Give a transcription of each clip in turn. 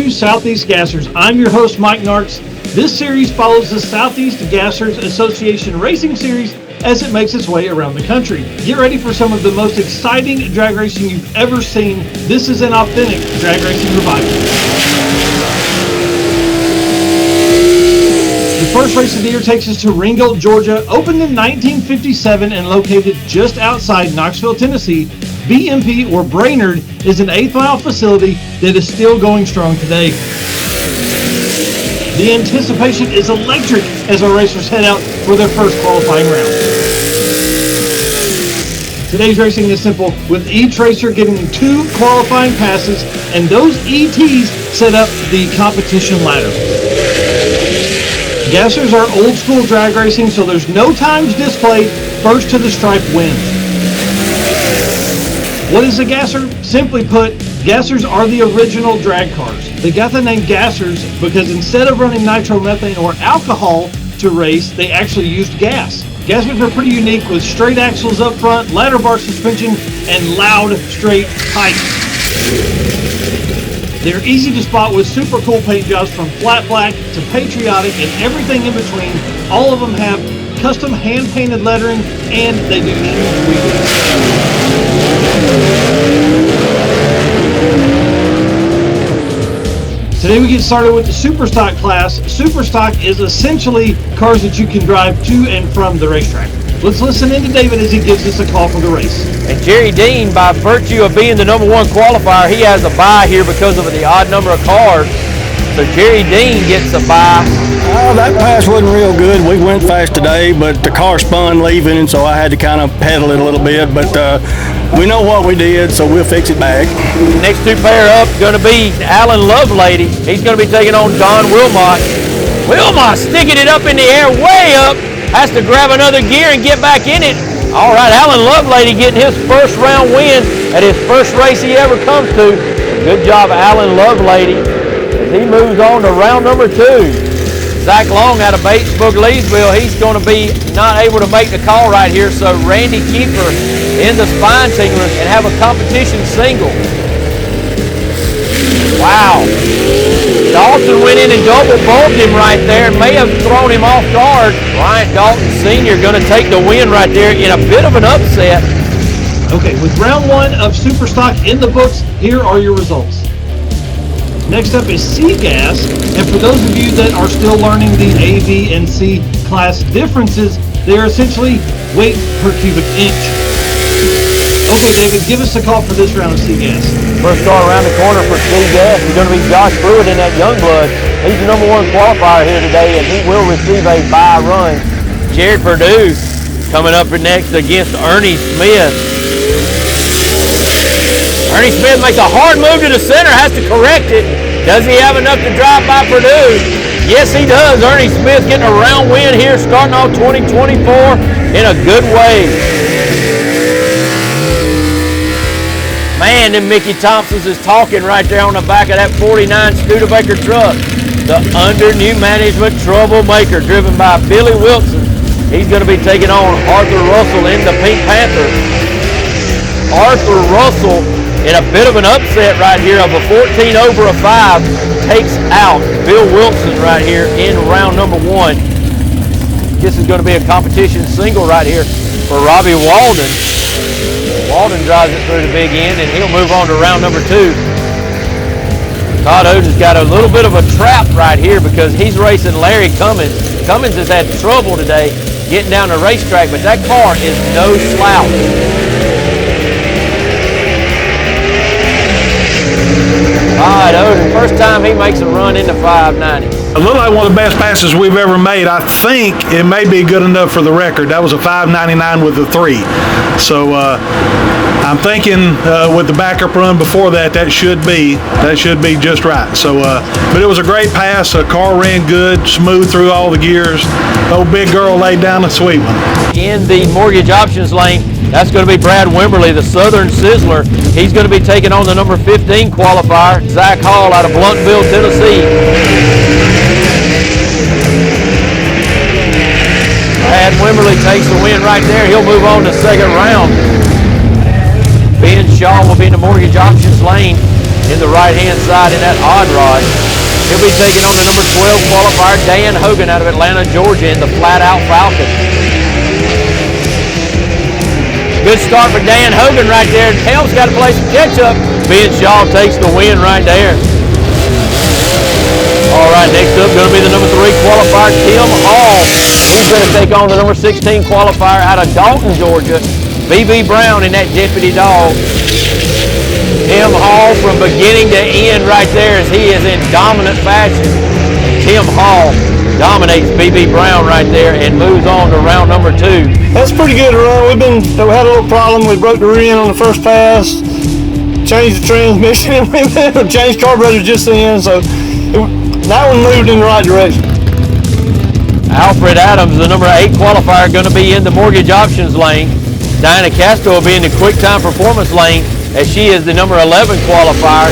to Southeast Gassers. I'm your host, Mike Nartz. This series follows the Southeast Gassers Association Racing Series as it makes its way around the country. Get ready for some of the most exciting drag racing you've ever seen. This is an authentic drag racing revival. The first race of the year takes us to Ringgold, Georgia. Opened in 1957 and located just outside Knoxville, Tennessee, BMP, or Brainerd, is an 8th mile facility that is still going strong today. The anticipation is electric as our racers head out for their first qualifying round. Today's racing is simple, with each racer getting 2 qualifying passes, and those ETs set up the competition ladder. Gassers are old school drag racing, so there's no times displayed. First to the stripe wins. What is a gasser? Simply put, gassers are the original drag cars. They got the name gassers because instead of running nitromethane or alcohol to race, they actually used gas. Gassers are pretty unique with straight axles up front, ladder bar suspension, and loud straight pipes. They're easy to spot with super cool paint jobs from flat black to patriotic and everything in between. All of them have custom hand-painted lettering, and they do huge wheelies. Today we get started with the Superstock class. Superstock is essentially cars that you can drive to and from the racetrack. Let's listen in to David as he gives us a call for the race. And Jerry Dean, by virtue of being the number 1 qualifier, he has a bye here because of the odd number of cars. So Jerry Dean gets a bye. Oh, that pass wasn't real good. We went fast today, but the car spun leaving, and so I had to kind of pedal it a little bit. But we know what we did, so we'll fix it back. Next 2 pair up going to be Alan Lovelady. He's going to be taking on Don Wilmot. Wilmot sticking it up in the air, way up. Has to grab another gear and get back in it. All right, Alan Lovelady getting his first round win at his first race he ever comes to. Good job, Alan Lovelady, as he moves on to round number 2. Zach Long out of Batesburg, Leesville, he's going to be not able to make the call right here, so Randy Kiefer in the Spine Tinglers and have a competition single. Wow. Dalton went in and double bulked him right there and may have thrown him off guard. Bryant Dalton Sr. going to take the win right there in a bit of an upset. Okay, with round 1 of Superstock in the books, here are your results. Next up is C-Gas, and for those of you that are still learning the A, B, and C class differences, they are essentially weight per cubic inch. Okay, David, give us a call for this round of C-Gas. First car around the corner for C-Gas is going to be Josh Pruitt in that Youngblood. He's the number 1 qualifier here today, and he will receive a bye run. Jared Perdue coming up next against Ernie Smith. Ernie Smith makes a hard move to the center, has to correct it. Does he have enough to drive by Perdue? Yes, he does. Ernie Smith getting a round win here, starting off 2024 in a good way. Man, them Mickey Thompsons is talking right there on the back of that 49 Studebaker truck. The under new management troublemaker driven by Billy Wilson. He's going to be taking on Arthur Russell in the Pink Panther. Arthur Russell in a bit of an upset right here of a 14 over a 5 takes out Bill Wilson right here in round number 1. This is going to be a competition single right here for Robbie Walden. Walden drives it through the big end and he'll move on to round number 2. Todd Oden's got a little bit of a trap right here because he's racing Larry Cummins. Cummins has had trouble today getting down the racetrack, but that car is no slouch. All right, Odin, first time he makes a run into 590. It looked like one of the best passes we've ever made. I think it may be good enough for the record. That was a 599 with a 3. So I'm thinking with the backup run before that, that should be just right. So, but it was a great pass. The car ran good, smooth through all the gears. Old big girl laid down a sweet one. In the mortgage options lane, that's going to be Brad Wimberly, the Southern Sizzler. He's going to be taking on the number 15 qualifier, Zach Hall out of Bluntville, Tennessee. Brad Wimberly takes the win right there. He'll move on to second round. Ben Shaw will be in the mortgage options lane. in the right-hand side in that odd rod. He'll be taking on the number 12 qualifier, Dan Hogan out of Atlanta, Georgia, in the flat-out Falcon. Good start for Dan Hogan right there. Helm's got to play some catch-up. Ben Shaw takes the win right there. All right, next up going to be the number 3 qualifier, Tim Hall. He's going to take on the number 16 qualifier out of Dalton, Georgia, B.B. Brown in that Deputy Dog. Tim Hall from beginning to end right there as he is in dominant fashion. Tim Hall dominates B.B. Brown right there and moves on to round number 2. That's pretty good to run. We had a little problem. We broke the rear end on the first pass, changed the transmission, and changed carburetor just then. So that one moved in the right direction. Alfred Adams, the number 8 qualifier, going to be in the mortgage options lane. Diana Castro will be in the quick time performance lane as she is the number 11 qualifier.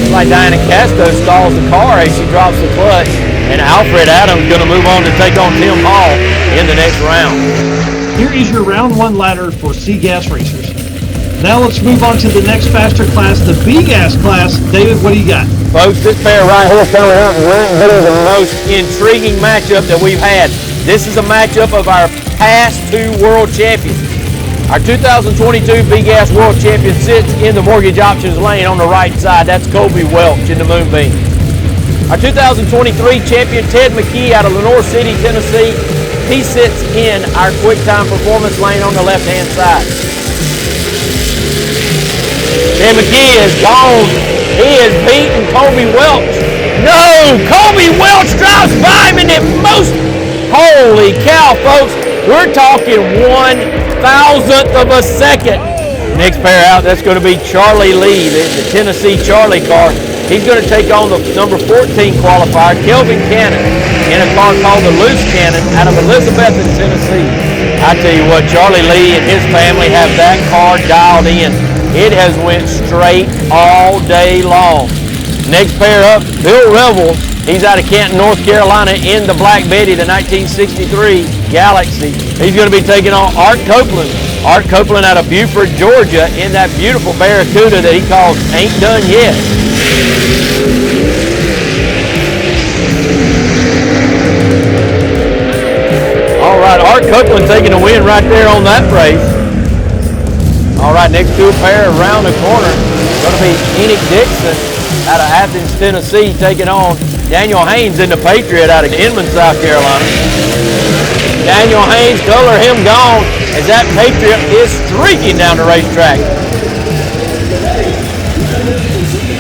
Like Diana Castro stalls the car as she drops the clutch. And Alfred Adams going to move on to take on Tim Hall in the next round. Here is your round 1 ladder for C-Gas racers. Now let's move on to the next faster class, the B-Gas class. David, what do you got? Folks, this pair right here coming up is the most intriguing matchup that we've had. This is a matchup of our past 2 world champions. Our 2022 B-Gas world champion sits in the mortgage options lane on the right side. That's Colby Welch in the Moonbeam. Our 2023 champion, Ted McKee out of Lenoir City, Tennessee, he sits in our quick time performance lane on the left-hand side. Ted McKee is gone. He has beaten Colby Welch. No, Colby Welch drives by him in the most, holy cow, folks. We're talking 1/1000th of a second. Next pair out, that's going to be Charlie Lee, the Tennessee Charlie car. He's going to take on the number 14 qualifier, Kelvin Cannon, in a car called the Loose Cannon out of Elizabethton, Tennessee. I tell you what, Charlie Lee and his family have that car dialed in. It has went straight all day long. Next pair up, Bill Revel. He's out of Canton, North Carolina in the Black Betty, the 1963 Galaxy. He's going to be taking on Art Copeland. Art Copeland out of Buford, Georgia in that beautiful Barracuda that he calls Ain't Done Yet. All right, Art Copeland taking a win right there on that race. All right, next two pair around the corner. Going to be Enoch Dixon out of Athens, Tennessee, taking on Daniel Haynes in the Patriot out of Inman, South Carolina. Daniel Haynes, color him gone as that Patriot is streaking down the racetrack.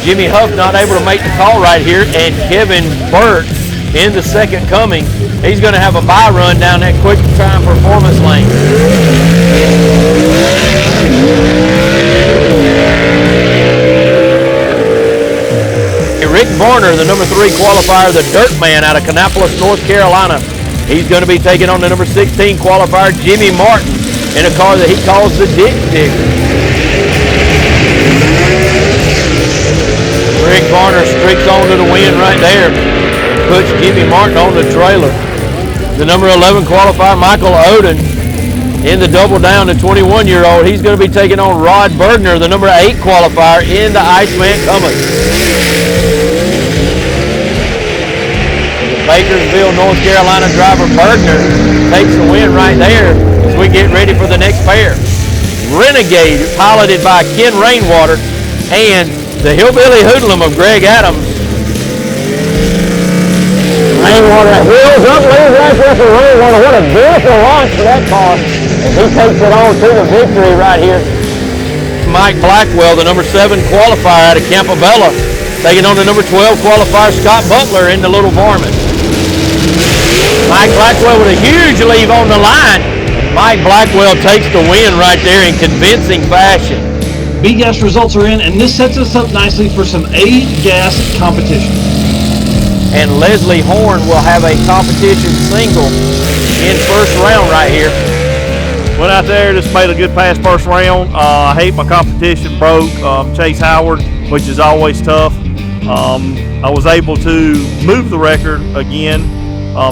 Jimmy Huff not able to make the call right here, and Kevin Burt in the second coming. He's going to have a bye run down that quick time performance lane. Rick Varner, the number 3 qualifier, the Dirt Man out of Kannapolis, North Carolina. He's going to be taking on the number 16 qualifier, Jimmy Martin, in a car that he calls the Dick Digger. Rick Varner streaks on to the win right there. Puts Jimmy Martin on the trailer. The number 11 qualifier, Michael Oden, in the double down, the 21-year-old. He's going to be taking on Rod Bergner, the number 8 qualifier in the Iceman Cummins. Bakersville, North Carolina driver Bergner takes the win right there as we get ready for the next pair. Renegade, piloted by Ken Rainwater, and the Hillbilly Hoodlum of Greg Adams. Rainwater wheels up, leads right there for Rainwater. What a beautiful launch for that car. And he takes it on to the victory right here. Mike Blackwell, the number 7 qualifier out of Campobella, taking on the number 12 qualifier, Scott Butler in the Little Varmint. Mike Blackwell with a huge lead on the line. Mike Blackwell takes the win right there in convincing fashion. B-Gas results are in, and this sets us up nicely for some A-Gas competition. And Leslie Horn will have a competition single in first round right here. Went out there, just made a good pass first round. I hate my competition broke. Chase Howard, which is always tough. I was able to move the record again.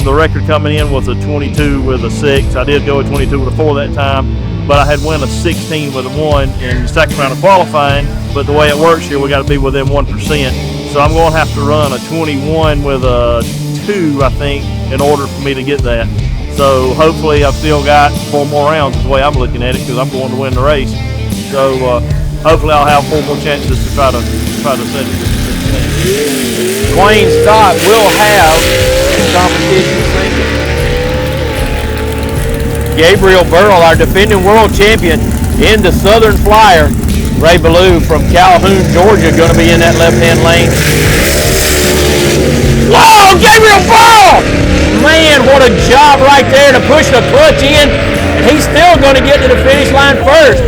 The record coming in was a 22 with a 6. I did go a 22 with a 4 that time. but I had won a 16 with a 1 in the second round of qualifying. But the way it works here, we got to be within 1%. So I'm going to have to run a 21 with a 2, I think, in order for me to get that. So hopefully I've still got 4 more rounds is the way I'm looking at it, because I'm going to win the race. So hopefully I'll have 4 more chances to try to set it. Wayne Stott will have competition single. Gabriel Burrell, our defending world champion in the Southern Flyer. Ray Ballou from Calhoun, Georgia, going to be in that left-hand lane. Whoa, Gabriel Burrell! Man, what a job right there to push the clutch in, and he's still going to get to the finish line first.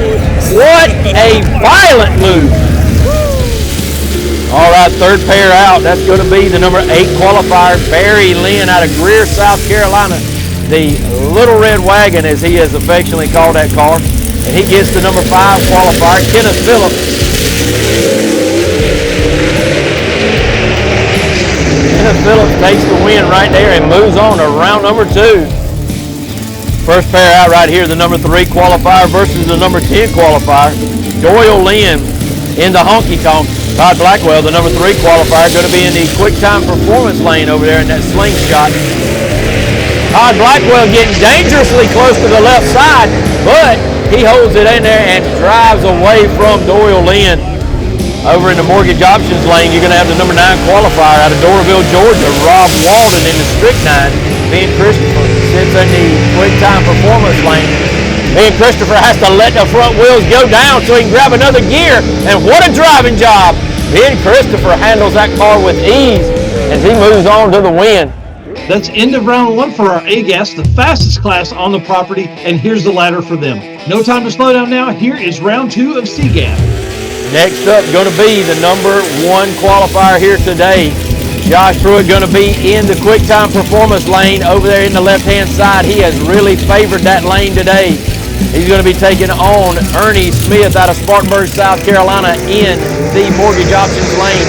What a violent move. All right, third pair out. That's going to be the number 8 qualifier, Barry Lynn out of Greer, South Carolina. The Little Red Wagon, as he has affectionately called that car. And he gets the number 5 qualifier, Kenneth Phillips. Kenneth Phillips takes the win right there and moves on to round number 2. First pair out right here, the number 3 qualifier versus the number 10 qualifier. Doyle Lynn in the honky tonk. Todd Blackwell, the number 3 qualifier, going to be in the quick time performance lane over there in that slingshot. Todd Blackwell getting dangerously close to the left side, but he holds it in there and drives away from Doyle Lynn. Over in the mortgage options lane, you're going to have the number 9 qualifier out of Doraville, Georgia, Rob Walden in the strychnine. Ben Christopher sits in the quick time performance lane. Ben Christopher has to let the front wheels go down so he can grab another gear. And what a driving job! Ben Christopher handles that car with ease as he moves on to the win. That's end of round 1 for our A-Gas, the fastest class on the property, and here's the ladder for them. No time to slow down now. Here is round 2 of C-Gas. Next up going to be the number 1 qualifier here today. Josh Pruitt going to be in the quick time performance lane over there in the left-hand side. He has really favored that lane today. He's going to be taking on Ernie Smith out of Spartanburg, South Carolina in the mortgage options lane.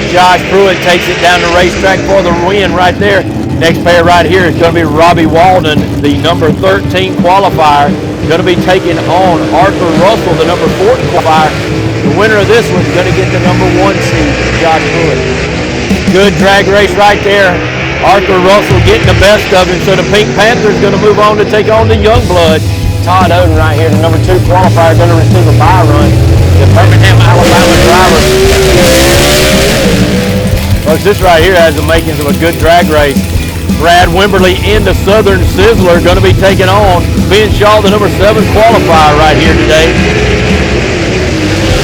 Josh Pruitt takes it down the racetrack for the win right there. Next pair right here is going to be Robbie Walden, the number 13 qualifier, going to be taking on Arthur Russell, the number 4 qualifier. The winner of this one is going to get the number 1 seed, Josh Pruitt. Good drag race right there. Arthur Russell getting the best of him, so the Pink Panther is going to move on to take on the Youngblood. Todd Oden right here, the number 2 qualifier, going to receive a bye run. The Birmingham, Alabama driver. Folks, this right here has the makings of a good drag race. Brad Wimberly in the Southern Sizzler, going to be taking on Ben Shaw, the number 7 qualifier right here today.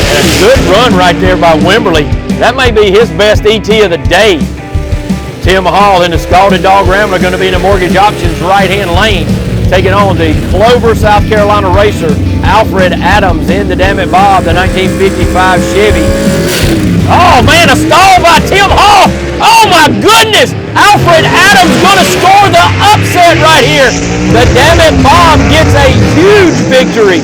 And a good run right there by Wimberly. That may be his best ET of the day. Tim Hall in the Scalded Dog Rambler going to be in the mortgage options right-hand lane, taking on the Clover, South Carolina racer, Alfred Adams in the Dammit Bob, the 1955 Chevy. Oh man, a stall by Tim Hall. Oh my goodness, Alfred Adams going to score the upset right here. The Dammit Bob gets a huge victory.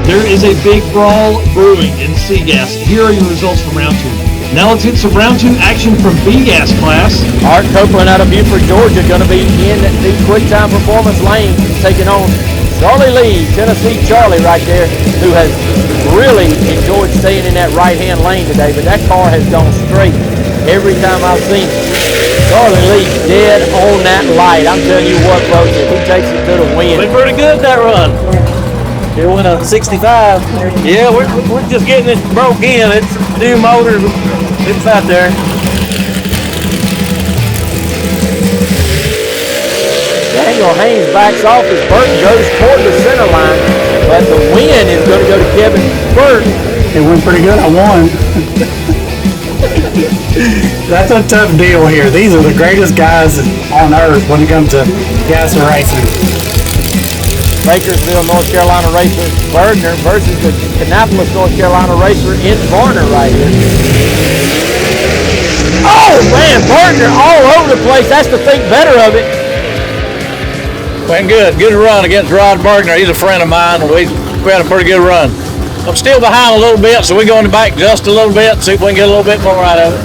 There is a big brawl brewing in C-Gas. Here are your results from round 2. Now let's get some round 2 action from B-Gas class. Art Copeland out of Buford, Georgia, going to be in the quick time performance lane, taking on Charlie Lee, Tennessee Charlie right there, who has really enjoyed staying in that right-hand lane today, but that car has gone straight every time I've seen it. Charlie Lee dead on that light. I'm telling you what, folks, if he takes it to the win. Been pretty good that run. It went up 65. Yeah, we're just getting it broke in. It's new motor. It's out there. Daniel Haynes backs off as Burton goes toward the center line, but the win is going to go to Kevin Burton. It went pretty good. I won. That's a tough deal here. These are the greatest guys on earth when it comes to gas and racing. Bakersville, North Carolina racer Bergner versus the Kannapolis, North Carolina racer in Varner right here. Oh man, Bergner all over the place. That's to think better of it. Went good. Good run against Rod Bergner. He's a friend of mine. We had a pretty good run. I'm still behind a little bit, so we're going back just a little bit, see if we can get a little bit more out of it.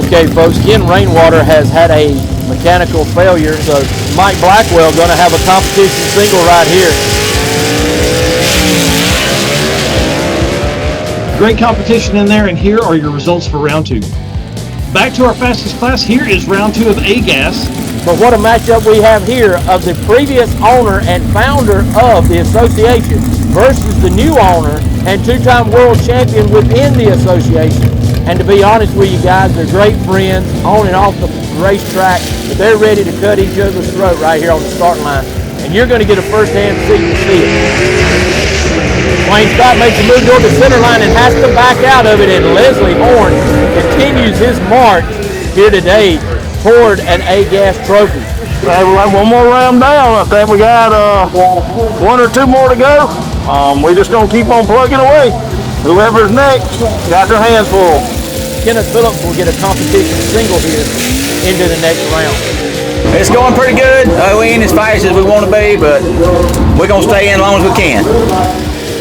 Okay, folks, Ken Rainwater has had a mechanical failure. So Mike Blackwell going to have a competition single right here. Great competition in there, and here are your results for round 2. Back to our fastest class. Here is round 2 of A-Gas. But what a matchup we have here of the previous owner and founder of the association versus the new owner and two-time world champion within the association. And to be honest with you guys, they're great friends on and off the racetrack, but they're ready to cut each other's throat right here on the starting line. And you're going to get a first-hand seat to see it. Wayne Scott makes a move toward the center line and has to back out of it, and Leslie Horn continues his march here today toward an A-Gas trophy. Hey, we'll have one more round down. I think we got 1 or 2 more to go. We're just going to keep on plugging away. Whoever's next got their hands full. Kenneth Phillips will get a competition single here into the next round. It's going pretty good. We ain't as fast as we want to be, but we're going to stay in as long as we can.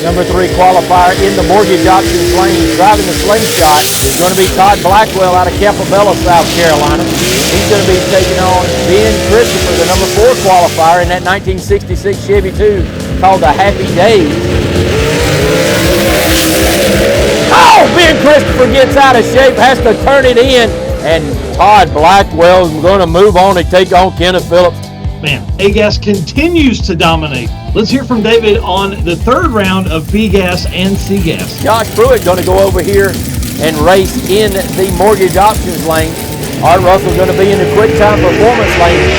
Number 3 qualifier in the mortgage options lane, driving the slingshot, is going to be Todd Blackwell out of Campobello, South Carolina. He's going to be taking on Ben Christopher, the number 4 qualifier in that 1966 Chevy 2 called the Happy Days. Oh, Ben Christopher gets out of shape, has to turn it in, and Todd Blackwell is going to move on and take on Kenneth Phillips. Man, A-Gas continues to dominate. Let's hear from David on the 3rd round of B-Gas and C-Gas. Josh Pruitt going to go over here and race in the mortgage options lane. Art Russell's going to be in the quick time performance lane.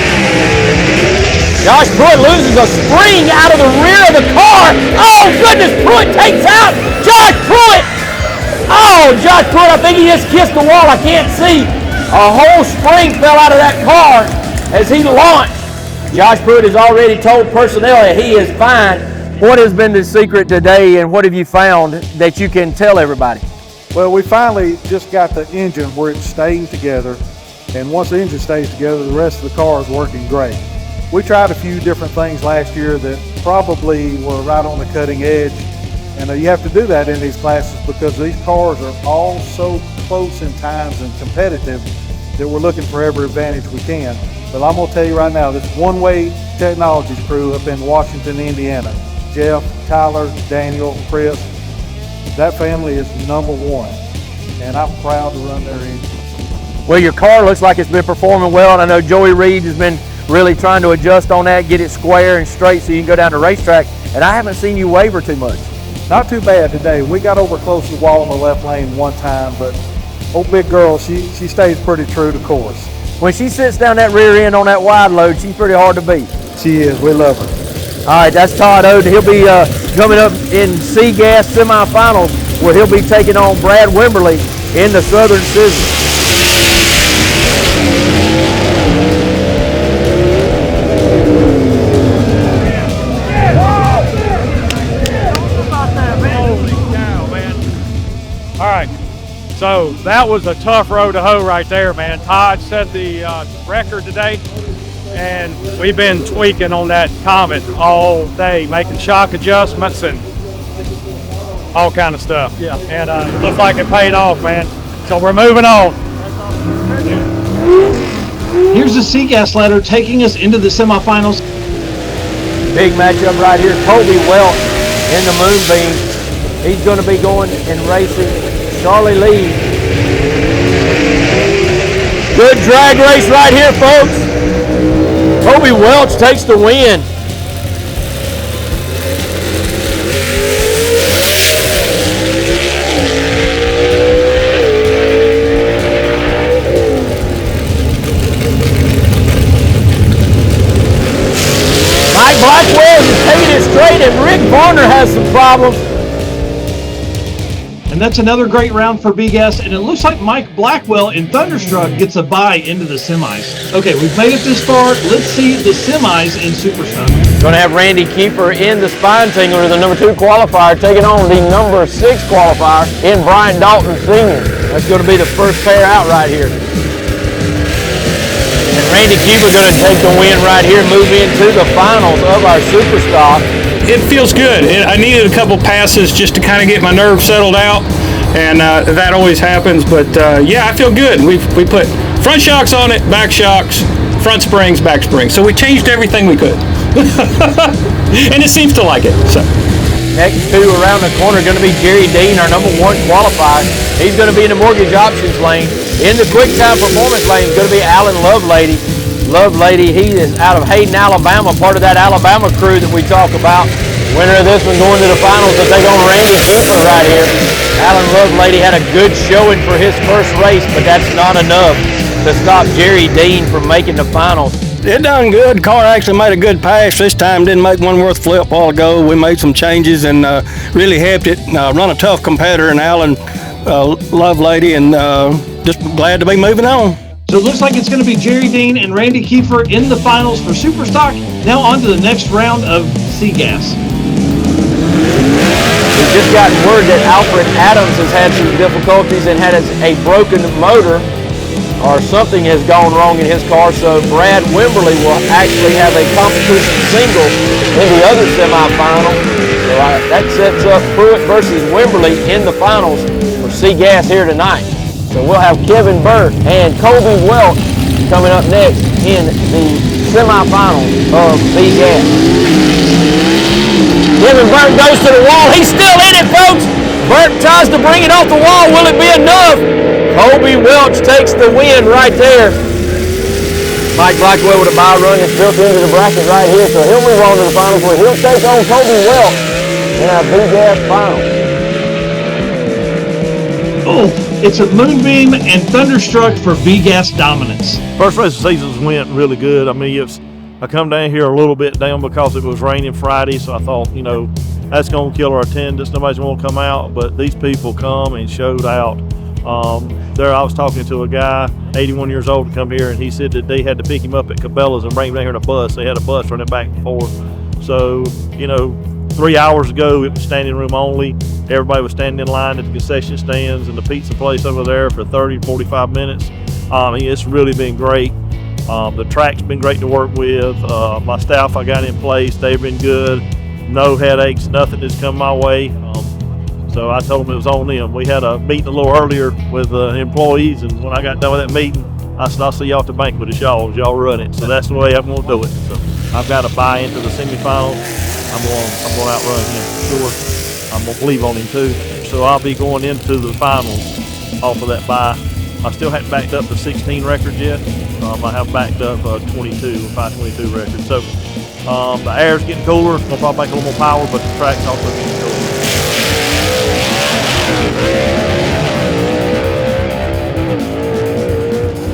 Josh Pruitt loses a spring out of the rear of the car. Oh, goodness, Pruitt takes out Josh Pruitt. Oh, Josh Pruitt, I think he just kissed the wall. I can't see. A whole spring fell out of that car as he launched. Josh Pruitt has already told personnel that he is fine. What has been the secret today, and what have you found that you can tell everybody? Well, we finally just got the engine where it's staying together, and once the engine stays together, the rest of the car is working great. We tried a few different things last year that probably were right on the cutting edge, and you have to do that in these classes because these cars are all so close in times and competitive that we're looking for every advantage we can. But I'm going to tell you right now, this One-Way Technologies crew up in Washington, Indiana, Jeff, Tyler, Daniel, Chris, that family is number 1, and I'm proud to run their engine. Well, your car looks like it's been performing well, and I know Joey Reed has been really trying to adjust on that, get it square and straight so you can go down the racetrack, and I haven't seen you waver too much. Not too bad today. We got over close to the wall in the left lane one time, but old big girl, she stays pretty true to course. When she sits down that rear end on that wide load, she's pretty hard to beat. She is. We love her. All right, that's Todd Oden. He'll be coming up in C-Gas semifinals where he'll be taking on Brad Wimberly in the Southern Sizzle. All right, so that was a tough road to hoe right there, man. Todd set the record today, and we've been tweaking on that Comet all day, making shock adjustments and all kind of stuff. Yeah, and it looks like it paid off, man. So we're moving on. Here's the C-Gas ladder taking us into the semifinals. Big matchup right here. Kobe Welch in the Moonbeam. He's going to be going and racing Charlie Lee. Good drag race right here, folks. Kobe Welch takes the win. Mike Blackwell is taking it straight, and Rick Varner has some problems. And that's another great round for B-Gas, and it looks like Mike Blackwell in Thunderstruck gets a bye into the semis. Okay, we've made it this far. Let's see the semis in Superstock. Going to have Randy Keeper in the Spine Tingler, the number 2 qualifier, taking on the number 6 qualifier in Brian Dalton Sr. That's going to be the first pair out right here. And Randy Keeper going to take the win right here, move into the finals of our Superstock. It feels good. I needed a couple passes just to kind of get my nerves settled out, and that always happens. But yeah, I feel good. We put front shocks on it, back shocks, front springs, back springs. So we changed everything we could. And it seems to like it. So. Next two around the corner are going to be Jerry Dean, our number 1 qualifier. He's going to be in the mortgage options lane. In the quick time performance lane is going to be Alan Lovelady. Lovelady, he is out of Hayden, Alabama, part of that Alabama crew that we talk about. Winner of this one going to the finals to take on Randy Keeper right here. Alan Lovelady had a good showing for his first race, but that's not enough to stop Jerry Dean from making the finals. It done good. Car actually made a good pass this time. Didn't make one worth flip a while ago. We made some changes and really helped it. Run a tough competitor in Alan Lovelady, and just glad to be moving on. So it looks like it's going to be Jerry Dean and Randy Kiefer in the finals for Superstock. Now on to the next round of C-Gas. We've just gotten word that Alfred Adams has had some difficulties and had a broken motor, or something has gone wrong in his car, so Brad Wimberly will actually have a competition single in the other semifinal. So that sets up Pruitt versus Wimberly in the finals for C-Gas here tonight. So we'll have Kevin Burt and Colby Welch coming up next in the semifinals of C-Gas. Kevin Burt goes to the wall. He's still in it, folks. Burt tries to bring it off the wall. Will it be enough? Colby Welch takes the win right there. Mike Blackwell with a bye run is built into the bracket right here, so he'll move on to the finals where he'll take on Colby Welch in our B-Gas final. Oh, it's a Moonbeam and Thunderstruck for B-Gas dominance. First race of the season went really good. I mean, I come down here a little bit down because it was raining Friday, so I thought, that's going to kill our attendance. Nobody's going to come out, but these people come and showed out. There I was talking to a guy, 81 years old, to come here, and he said that they had to pick him up at Cabela's and bring him down here in a bus. They had a bus running back and forth. So, 3 hours ago, it was standing room only. Everybody was standing in line at the concession stands and the pizza place over there for 30, 45 minutes. It's really been great. The track's been great to work with. My staff I got in place, they've been good. No headaches, nothing has come my way. So I told them it was on them. We had a meeting a little earlier with employees, and when I got done with that meeting, I said, I'll see y'all at the banquet as y'all run it. So that's the way I'm going to do it. So I've got to buy into the semifinals. I'm going to outrun him for sure. I'm going to believe on him too. So I'll be going into the finals off of that buy. I still haven't backed up the 16 record yet. I have backed up 522 record. So the air's getting cooler. It's going to probably make a little more power, but the track's also getting cooler.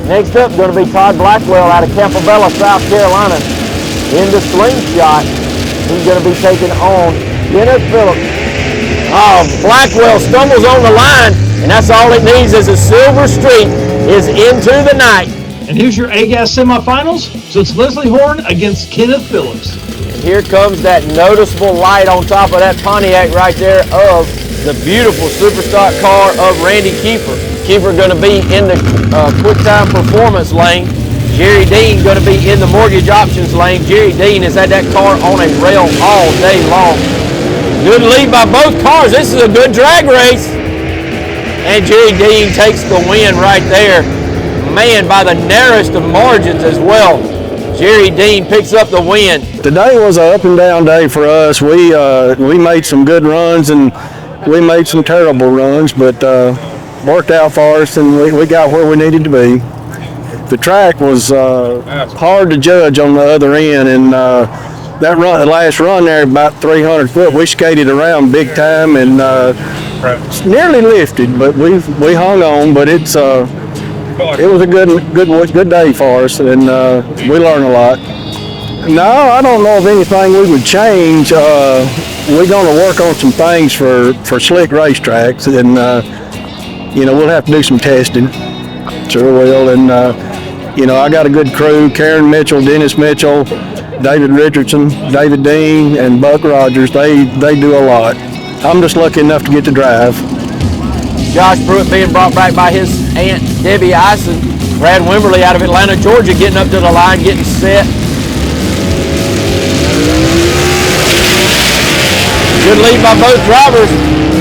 Next up, going to be Todd Blackwell out of Campobella, South Carolina. In the slingshot, he's going to be taking on Kenneth Phillips. Oh, Blackwell stumbles on the line, and that's all it needs is a silver streak is into the night. And here's your A-Gas semifinals. So it's Leslie Horn against Kenneth Phillips. And here comes that noticeable light on top of that Pontiac right there of the beautiful Superstock car of Randy Kiefer. Kiefer going to be in the quick time performance lane. Jerry Dean going to be in the mortgage options lane. Jerry Dean has had that car on a rail all day long. Good lead by both cars. This is a good drag race. And Jerry Dean takes the win right there. Man, by the narrowest of margins as well. Jerry Dean picks up the win. Today was an up and down day for us. We made some good runs and we made some terrible runs, but worked out for us and we got where we needed to be. The track was hard to judge on the other end, and that run, the last run there, about 300 foot, we skated around big time and nearly lifted, but we hung on. But it was a good day for us, and we learned a lot. No, I don't know of anything we would change. We're going to work on some things for slick racetracks, and we'll have to do some testing. Sure will. And I got a good crew: Karen Mitchell, Dennis Mitchell, David Richardson, David Dean, and Buck Rogers. They do a lot. I'm just lucky enough to get to drive. Josh Pruitt being brought back by his aunt Debbie Ison. Brad Wimberly out of Atlanta, Georgia, getting up to the line, getting set. Good lead by both drivers.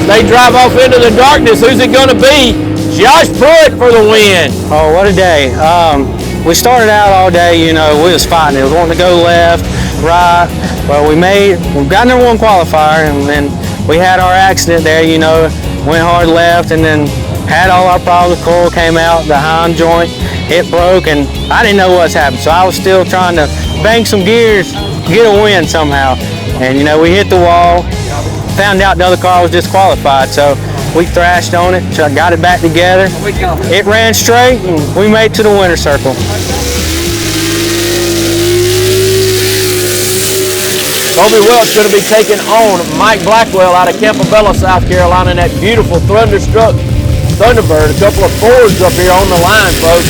They drive off into the darkness. Who's it going to be? Josh Pruitt for the win. Oh, what a day. we started out all day, you know, we was fighting. It was wanting to go left, right. Well, we got number one qualifier, and then we had our accident there, you know, went hard left, and then had all our problems. The coil came out, the hind joint, it broke, and I didn't know what's happened. So I was still trying to bank some gears, get a win somehow. And, you know, we hit the wall, found out the other car was disqualified. So we thrashed on it, got it back together. It ran straight, and we made it to the winner's circle. Toby Welch going to be taking on Mike Blackwell out of Campobello, South Carolina, in that beautiful Thunderstruck Thunderbird. A couple of Fords up here on the line, folks.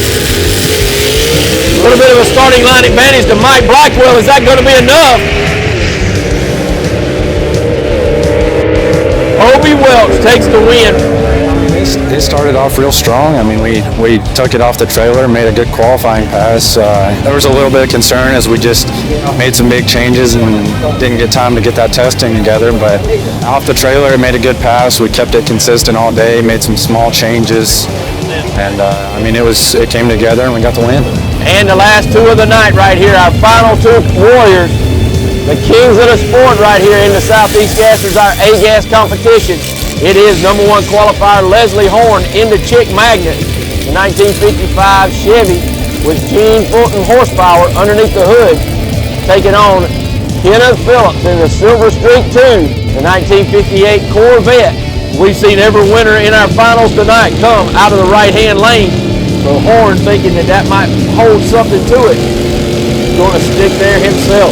A little bit of a starting line advantage to Mike Blackwell. Is that going to be enough? Toby Welch takes the win. It started off real strong. I mean, we took it off the trailer, made a good qualifying pass. There was a little bit of concern as we just made some big changes and didn't get time to get that testing together. But off the trailer, it made a good pass. We kept it consistent all day, made some small changes, and I mean, it came together and we got the win. And the last two of the night right here, our final two warriors, the kings of the sport right here in the Southeast Gassers, our A-Gas competition. It is number one qualifier Leslie Horn in the Chick Magnet, the 1955 Chevy with Gene Fulton horsepower underneath the hood, taking on Kenneth Phillips in the Silver Streak 2, the 1958 Corvette. We've seen every winner in our finals tonight come out of the right-hand lane. So Horn, thinking that might hold something to it, is going to stick there himself.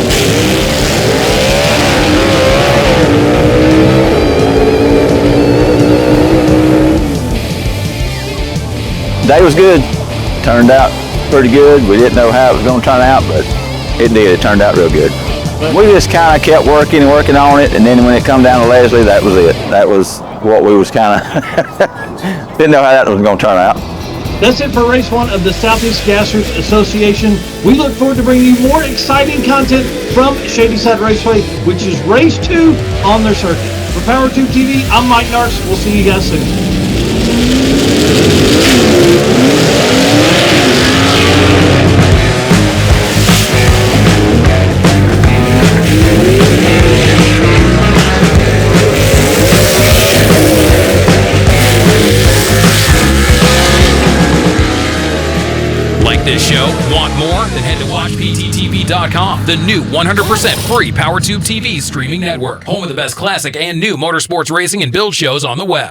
Day was good. Turned out pretty good. We didn't know how it was going to turn out, but it did. It turned out real good. We just kind of kept working on it, and then when it come down to Leslie, that was it. That was what we was kind of didn't know how that was going to turn out. That's it for Race 1 of the Southeast Gassers Association. We look forward to bringing you more exciting content from Shadyside Raceway, which is Race 2 on their circuit. For PowerTube TV, I'm Mike Narks. We'll see you guys soon. Like this show? Want more? Then head to WatchPTTV.com, the new 100% free PowerTube TV streaming network. Home of the best classic and new motorsports racing and build shows on the web.